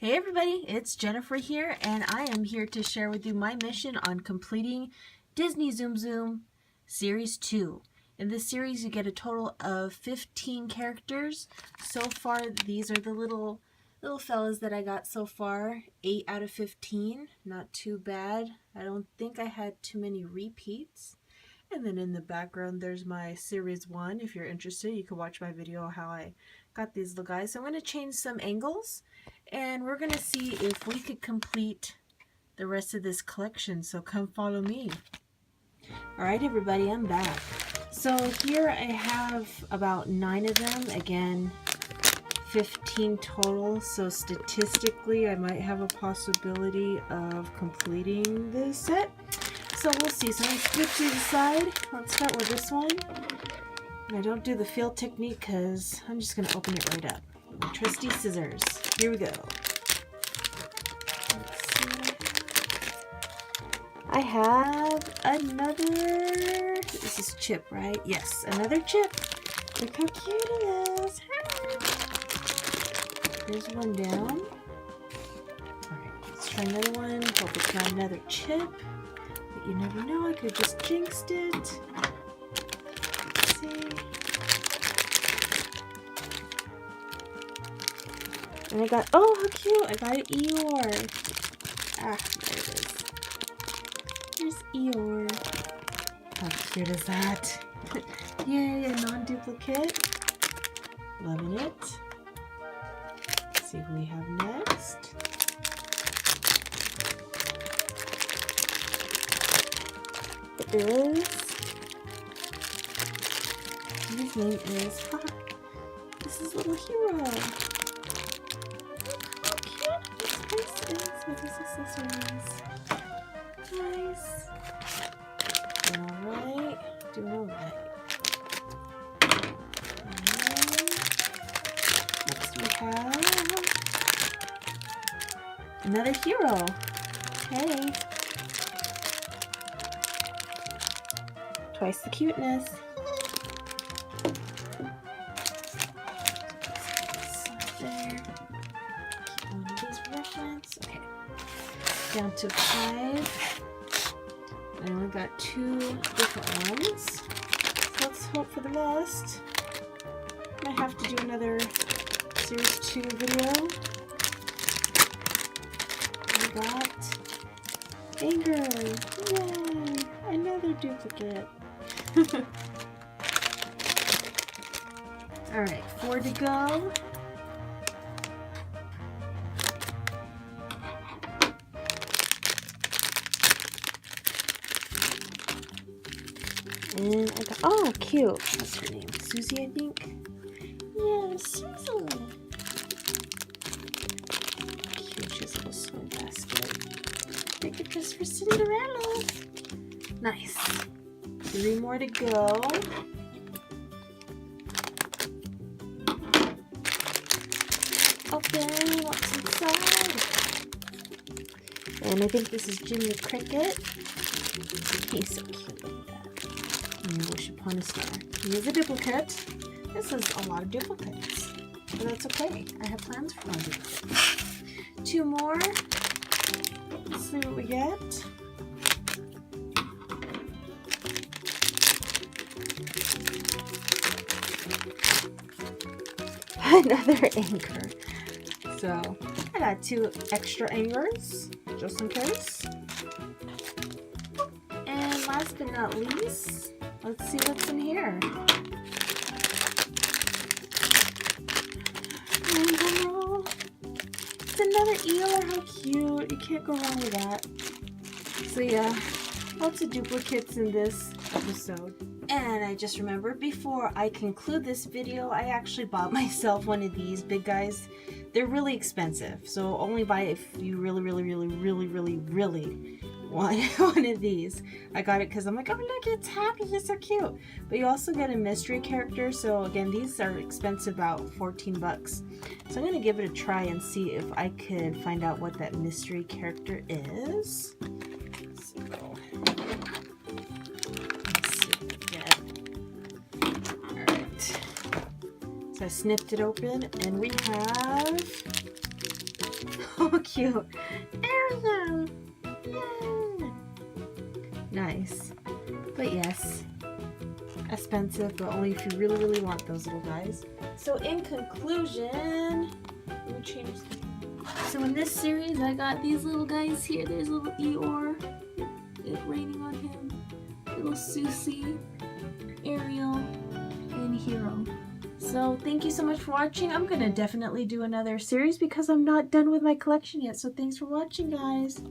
Hey everybody, it's Jennifer here, and I am here to share with you my mission on completing Disney Tsum Tsum Series 2. In this series you get a total of 15 characters. So far these are the little fellas that I got so far. 8 out of 15, not too bad. I don't think I had too many repeats. And then in the background there's my Series 1. If you're interested, you can watch my video how I got these little guys. So I'm going to change some angles, and we're going to see if we could complete the rest of this collection. So come follow me. Alright everybody, I'm back. So here I have about 9 of them. Again, 15 total. So statistically I might have a possibility of completing this set. So we'll see. So I'm going to flip to the side. Let's start with this one. And I don't do the field technique because I'm just going to open it right up. My trusty scissors. Here we go. Let's see. I have another... This is Chip, right? Yes, another Chip. Look how cute it is. There's one down. Alright, let's try another one. Hope it's not another Chip. But you never know, I could have just jinxed it. Let's see. And I got, oh how cute, I got an Eeyore. Ah, there it is. Here's Eeyore. How cute is that? Yay, a non-duplicate. Loving it. Let's see who we have next. His name is, this is Little Hero. Look how cute this face is with his accessories. Nice. Alright, doing alright. Next we have another hero. Hey. Twice the cuteness. There. Keep one of these reference. Okay. Down to 5. I only got 2 different ones. So let's hope for the best. Might have to do another Series 2 video. We got Anger. Yay! Another duplicate. Alright, 4 to go. And I got, oh, cute. What's her name? Susie, I think? Yeah, Susie. Cute, she has a little swim basket. Make it just for Cinderella. Nice. 3 more to go. Open what's inside. And I think this is Jimmy Cricket. He's so cute like that. And wish upon a star. He is a duplicate. This is a lot of duplicates. But that's okay. I have plans for more duplicates. 2 more. Let's see what we get. Another Anger. So I got 2 extra Angers just in case. And last but not least, let's see what's in here. Oh, it's another Eeyore. How cute. You can't go wrong with that. So yeah, lots of duplicates in this episode. And I just remembered, before I conclude this video, I actually bought myself one of these big guys. They're really expensive, so only buy it if you really want one of these. I got it because I'm like, oh look, it's Happy, he's so cute. But you also get a mystery character, so again, these are expensive, about 14 bucks. So I'm going to give it a try and see if I could find out what that mystery character is. So, So I snipped it open, and we have cute. Ariel! Yay! Nice. But yes, expensive, but only if you really, really want those little guys. So in conclusion, let me change this. So in this series, I got these little guys here. There's little Eeyore. It's raining on him. Little Susie, Ariel, and Hero. So thank you so much for watching. I'm going to definitely do another series because I'm not done with my collection yet. So thanks for watching, guys.